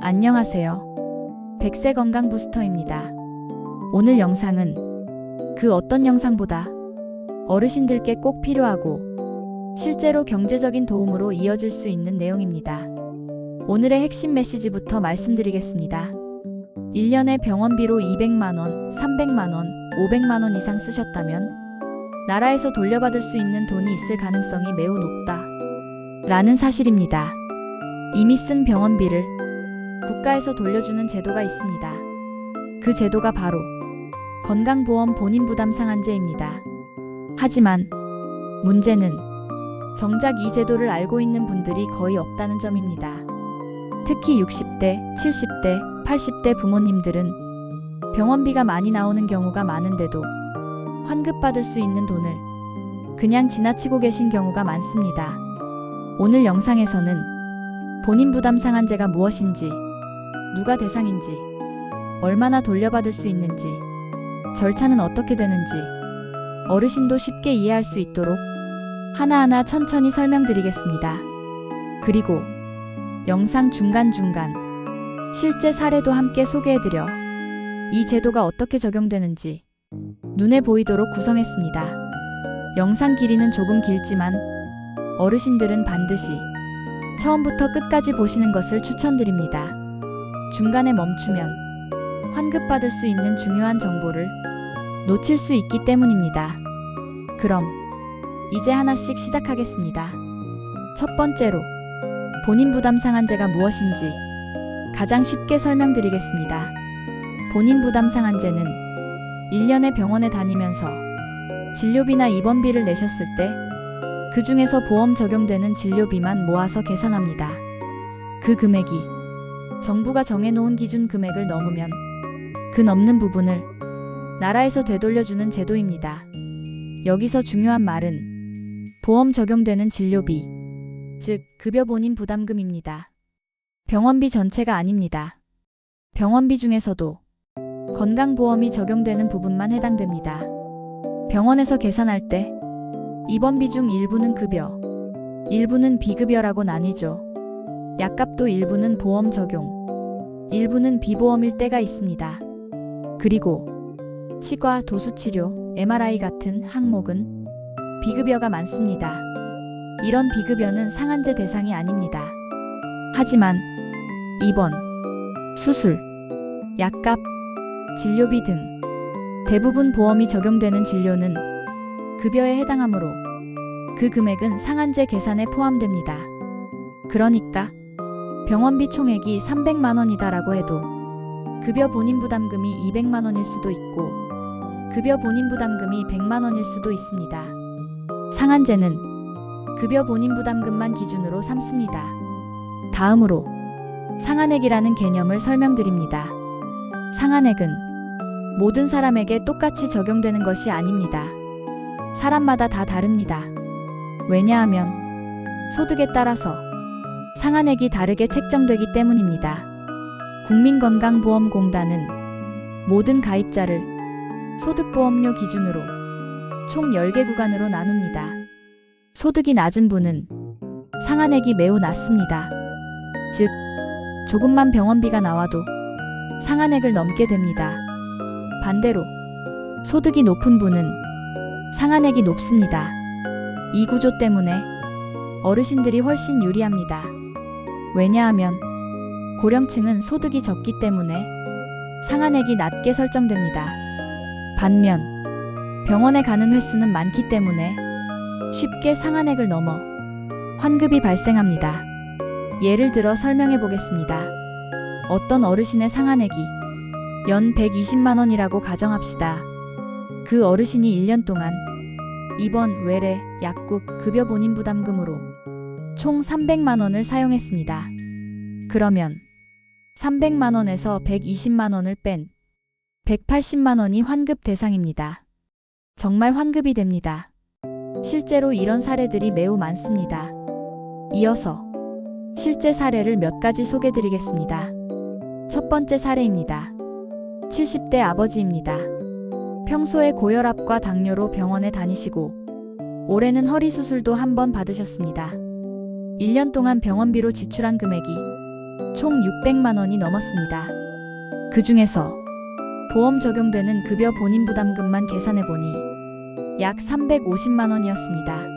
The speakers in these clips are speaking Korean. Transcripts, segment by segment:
안녕하세요. 100세 건강 부스터입니다. 오늘 영상은 그 어떤 영상보다 어르신들께 꼭 필요하고 실제로 경제적인 도움으로 이어질 수 있는 내용입니다. 오늘의 핵심 메시지부터 말씀드리겠습니다. 1년에 병원비로 200만원, 300만원, 500만원 이상 쓰셨다면 나라에서 돌려받을 수 있는 돈이 있을 가능성이 매우 높다 라는 사실입니다. 이미 쓴 병원비를 국가에서 돌려주는 제도가 있습니다. 그 제도가 바로 건강보험 본인부담 상한제입니다. 하지만 문제는 정작 이 제도를 알고 있는 분들이 거의 없다는 점입니다. 특히 60대, 70대, 80대 부모님들은 병원비가 많이 나오는 경우가 많은데도 환급받을 수 있는 돈을 그냥 지나치고 계신 경우가 많습니다. 오늘 영상에서는 본인부담 상한제가 무엇인지, 누가 대상인지, 얼마나 돌려받을 수 있는지, 절차는 어떻게 되는지 어르신도 쉽게 이해할 수 있도록 하나하나 천천히 설명드리겠습니다. 그리고 영상 중간중간 실제 사례도 함께 소개해드려 이 제도가 어떻게 적용되는지 눈에 보이도록 구성했습니다. 영상 길이는 조금 길지만 어르신들은 반드시 처음부터 끝까지 보시는 것을 추천드립니다. 중간에 멈추면 환급받을 수 있는 중요한 정보를 놓칠 수 있기 때문입니다. 그럼 이제 하나씩 시작하겠습니다. 첫 번째로 본인부담 상한제가 무엇인지 가장 쉽게 설명드리겠습니다. 본인부담 상한제는 1년에 병원에 다니면서 진료비나 입원비를 내셨을 때 그 중에서 보험 적용되는 진료비만 모아서 계산합니다. 그 금액이 정부가 정해놓은 기준 금액을 넘으면 그 넘는 부분을 나라에서 되돌려주는 제도입니다. 여기서 중요한 말은 보험 적용되는 진료비, 즉 급여 본인 부담금입니다. 병원비 전체가 아닙니다. 병원비 중에서도 건강보험이 적용되는 부분만 해당됩니다. 병원에서 계산할 때 입원비 중 일부는 급여, 일부는 비급여라고 나뉘죠. 약값도 일부는 보험 적용, 일부는 비보험일 때가 있습니다. 그리고 치과, 도수치료, MRI 같은 항목은 비급여가 많습니다. 이런 비급여는 상한제 대상이 아닙니다. 하지만 입원, 수술, 약값, 진료비 등 대부분 보험이 적용되는 진료는 급여에 해당하므로 그 금액은 상한제 계산에 포함됩니다. 그러니까 병원비 총액이 300만원이다라고 해도 급여 본인부담금이 200만원일 수도 있고 급여 본인부담금이 100만원일 수도 있습니다. 상한제는 급여 본인부담금만 기준으로 삼습니다. 다음으로 상한액이라는 개념을 설명드립니다. 상한액은 모든 사람에게 똑같이 적용되는 것이 아닙니다. 사람마다 다 다릅니다. 왜냐하면 소득에 따라서 상한액이 다르게 책정되기 때문입니다. 국민건강보험공단은 모든 가입자를 소득보험료 기준으로 총 10개 구간으로 나눕니다. 소득이 낮은 분은 상한액이 매우 낮습니다. 즉, 조금만 병원비가 나와도 상한액을 넘게 됩니다. 반대로 소득이 높은 분은 상한액이 높습니다. 이 구조 때문에 어르신들이 훨씬 유리합니다. 왜냐하면 고령층은 소득이 적기 때문에 상한액이 낮게 설정됩니다. 반면 병원에 가는 횟수는 많기 때문에 쉽게 상한액을 넘어 환급이 발생합니다. 예를 들어 설명해 보겠습니다. 어떤 어르신의 상한액이 연 120만원이라고 가정합시다. 그 어르신이 1년 동안 입원, 외래, 약국, 급여 본인부담금으로 총 300만원을 사용했습니다. 그러면 300만원에서 120만원을 뺀 180만원이 환급 대상입니다. 정말 환급이 됩니다. 실제로 이런 사례들이 매우 많습니다. 이어서 실제 사례를 몇 가지 소개드리겠습니다. 첫 번째 사례입니다. 70대 아버지입니다. 평소에 고혈압과 당뇨로 병원에 다니시고 올해는 허리 수술도 한 번 받으셨습니다. 1년 동안 병원비로 지출한 금액이 총 600만 원이 넘었습니다. 그 중에서 보험 적용되는 급여 본인 부담금만 계산해보니 약 350만 원이었습니다.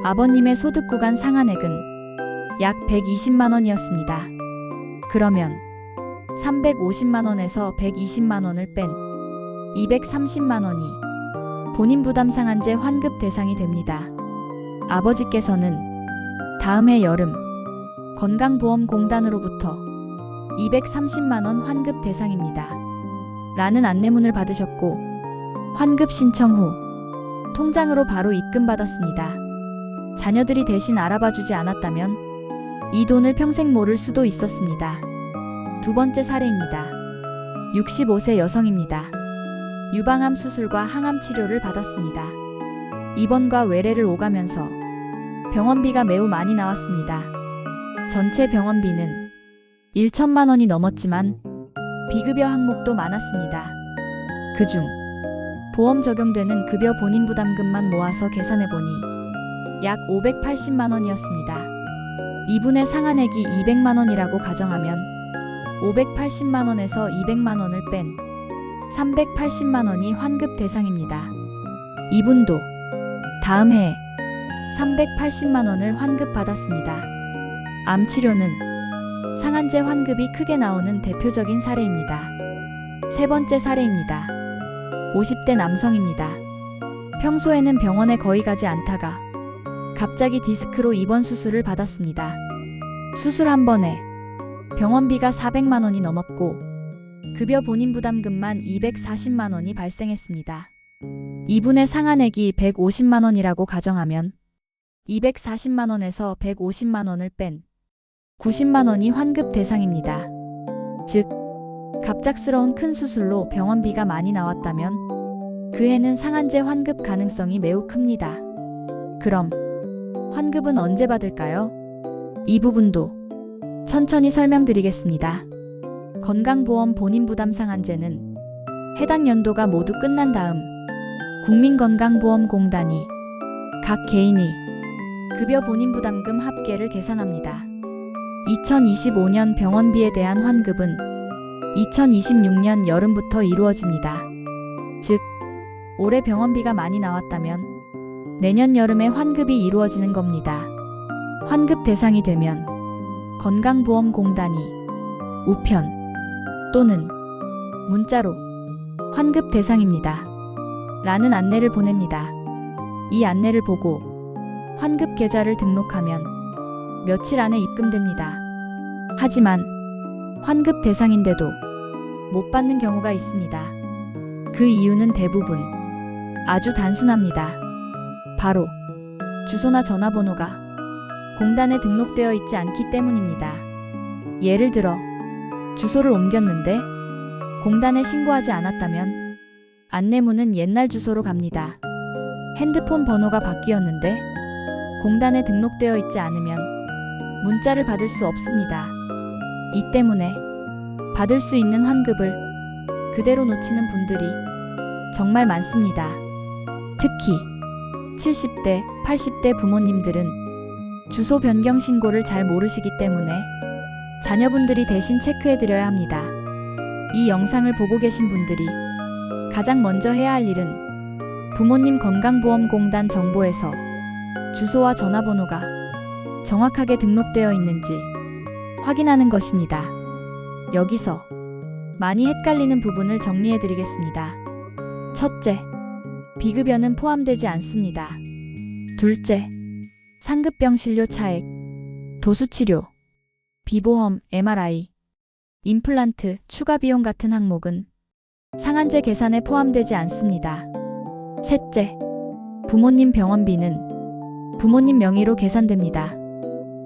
아버님의 소득 구간 상한액은 약 120만 원이었습니다. 그러면 350만 원에서 120만 원을 뺀 230만 원이 본인 부담 상한제 환급 대상이 됩니다. 아버지께서는 다음 해 여름 건강보험공단으로부터 230만 원 환급 대상입니다. 라는 안내문을 받으셨고 환급 신청 후 통장으로 바로 입금받았습니다. 자녀들이 대신 알아봐주지 않았다면 이 돈을 평생 모를 수도 있었습니다. 두 번째 사례입니다. 65세 여성입니다. 유방암 수술과 항암 치료를 받았습니다. 입원과 외래를 오가면서 병원비가 매우 많이 나왔습니다. 전체 병원비는 1천만 원이 넘었지만 비급여 항목도 많았습니다. 그중 보험 적용되는 급여 본인 부담금만 모아서 계산해보니 약 580만 원이었습니다. 이분의 상한액이 200만 원이라고 가정하면 580만 원에서 200만 원을 뺀 380만 원이 환급 대상입니다. 이분도 다음 해에 380만 원을 환급받았습니다. 암 치료는 상한제 환급이 크게 나오는 대표적인 사례입니다. 세 번째 사례입니다. 50대 남성입니다. 평소에는 병원에 거의 가지 않다가 갑자기 디스크로 입원 수술을 받았습니다. 수술 한 번에 병원비가 400만 원이 넘었고 급여 본인 부담금만 240만 원이 발생했습니다. 이분의 상한액이 150만 원이라고 가정하면 240만 원에서 150만 원을 뺀 90만 원이 환급 대상입니다. 즉, 갑작스러운 큰 수술로 병원비가 많이 나왔다면 그 해는 상한제 환급 가능성이 매우 큽니다. 그럼 환급은 언제 받을까요? 이 부분도 천천히 설명드리겠습니다. 건강보험 본인 부담 상한제는 해당 연도가 모두 끝난 다음 국민건강보험공단이 각 개인의 급여 본인 부담금 합계를 계산합니다. 2025년 병원비에 대한 환급은 2026년 여름부터 이루어집니다. 즉, 올해 병원비가 많이 나왔다면 내년 여름에 환급이 이루어지는 겁니다. 환급 대상이 되면 건강보험공단이 우편 또는 문자로 환급 대상입니다. 라는 안내를 보냅니다. 이 안내를 보고 환급 계좌를 등록하면 며칠 안에 입금됩니다. 하지만 환급 대상인데도 못 받는 경우가 있습니다. 그 이유는 대부분 아주 단순합니다. 바로 주소나 전화번호가 공단에 등록되어 있지 않기 때문입니다. 예를 들어 주소를 옮겼는데 공단에 신고하지 않았다면 안내문은 옛날 주소로 갑니다. 핸드폰 번호가 바뀌었는데 공단에 등록되어 있지 않으면 문자를 받을 수 없습니다. 이 때문에 받을 수 있는 환급을 그대로 놓치는 분들이 정말 많습니다. 특히 70대, 80대 부모님들은 주소 변경 신고를 잘 모르시기 때문에 자녀분들이 대신 체크해드려야 합니다. 이 영상을 보고 계신 분들이 가장 먼저 해야 할 일은 부모님 건강보험공단 정보에서 주소와 전화번호가 정확하게 등록되어 있는지 확인하는 것입니다. 여기서 많이 헷갈리는 부분을 정리해 드리겠습니다. 첫째, 비급여는 포함되지 않습니다. 둘째, 상급병 진료 차액, 도수치료, 비보험, MRI, 임플란트, 추가 비용 같은 항목은 상한제 계산에 포함되지 않습니다. 셋째, 부모님 병원비는 부모님 명의로 계산됩니다.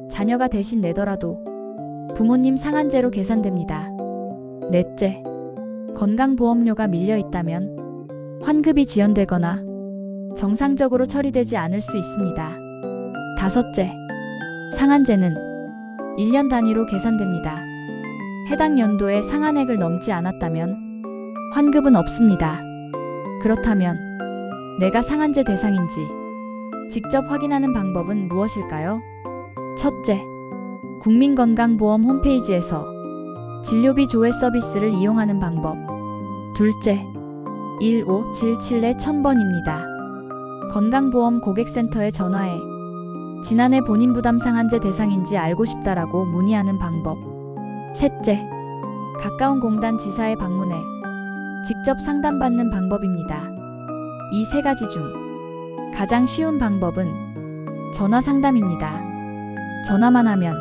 자녀가 대신 내더라도 부모님 상한제로 계산됩니다. 넷째, 건강보험료가 밀려 있다면 환급이 지연되거나 정상적으로 처리되지 않을 수 있습니다. 다섯째, 상한제는 1년 단위로 계산됩니다. 해당 연도에 상한액을 넘지 않았다면 환급은 없습니다. 그렇다면 내가 상한제 대상인지 직접 확인하는 방법은 무엇일까요? 첫째, 국민건강보험 홈페이지에서 진료비 조회 서비스를 이용하는 방법. 둘째, 1577-1000번입니다. 건강보험 고객센터에 전화해 지난해 본인 부담 상한제 대상인지 알고 싶다라고 문의하는 방법. 셋째, 가까운 공단 지사에 방문해 직접 상담받는 방법입니다. 이 세 가지 중 가장 쉬운 방법은 전화 상담입니다. 전화만 하면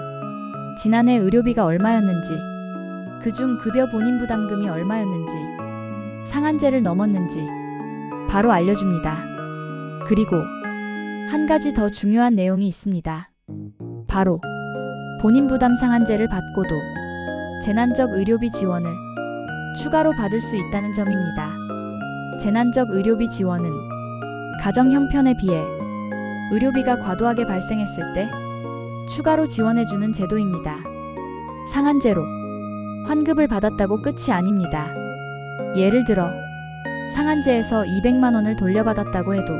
지난해 의료비가 얼마였는지, 그중 급여 본인 부담금이 얼마였는지, 상한제를 넘었는지 바로 알려줍니다. 그리고 한 가지 더 중요한 내용이 있습니다. 바로 본인 부담 상한제를 받고도 재난적 의료비 지원을 추가로 받을 수 있다는 점입니다. 재난적 의료비 지원은 가정 형편에 비해 의료비가 과도하게 발생했을 때 추가로 지원해주는 제도입니다. 상한제로 환급을 받았다고 끝이 아닙니다. 예를 들어 상한제에서 200만 원을 돌려받았다고 해도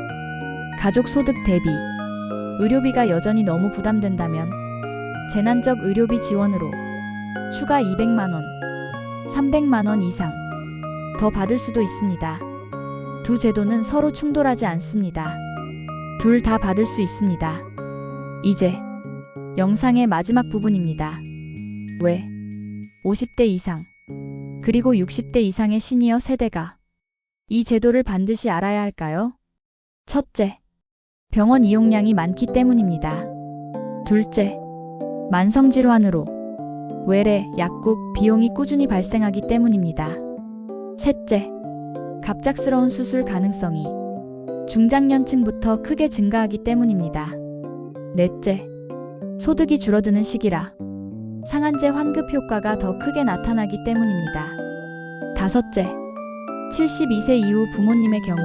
가족 소득 대비 의료비가 여전히 너무 부담된다면 재난적 의료비 지원으로 추가 200만 원, 300만 원 이상 더 받을 수도 있습니다. 두 제도는 서로 충돌하지 않습니다. 둘 다 받을 수 있습니다. 이제 영상의 마지막 부분입니다. 왜 50대 이상 그리고 60대 이상의 시니어 세대가 이 제도를 반드시 알아야 할까요? 첫째, 병원 이용량이 많기 때문입니다. 둘째, 만성질환으로 외래, 약국, 비용이 꾸준히 발생하기 때문입니다. 셋째, 갑작스러운 수술 가능성이 중장년층부터 크게 증가하기 때문입니다. 넷째, 소득이 줄어드는 시기라 상한제 환급 효과가 더 크게 나타나기 때문입니다. 다섯째, 72세 이후 부모님의 경우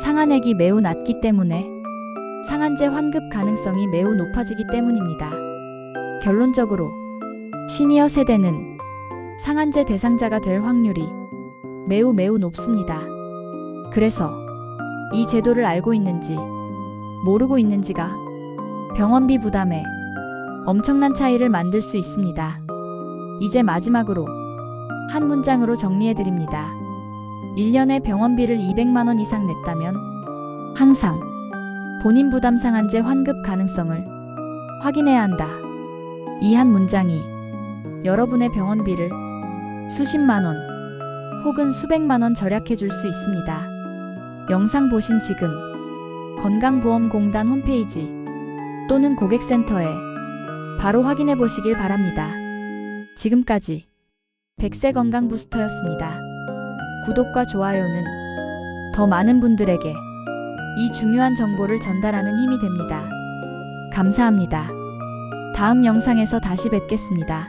상한액이 매우 낮기 때문에 상한제 환급 가능성이 매우 높아지기 때문입니다. 결론적으로 시니어 세대는 상한제 대상자가 될 확률이 매우 높습니다. 그래서 이 제도를 알고 있는지 모르고 있는지가 병원비 부담에 엄청난 차이를 만들 수 있습니다. 이제 마지막으로 한 문장으로 정리해드립니다. 1년에 병원비를 200만 원 이상 냈다면 항상 본인 부담 상한제 환급 가능성을 확인해야 한다. 이 한 문장이 여러분의 병원비를 수십만 원 혹은 수백만 원 절약해 줄 수 있습니다. 영상 보신 지금 건강보험공단 홈페이지 또는 고객센터에 바로 확인해 보시길 바랍니다. 지금까지 100세 건강부스터였습니다. 구독과 좋아요는 더 많은 분들에게 이 중요한 정보를 전달하는 힘이 됩니다. 감사합니다. 다음 영상에서 다시 뵙겠습니다.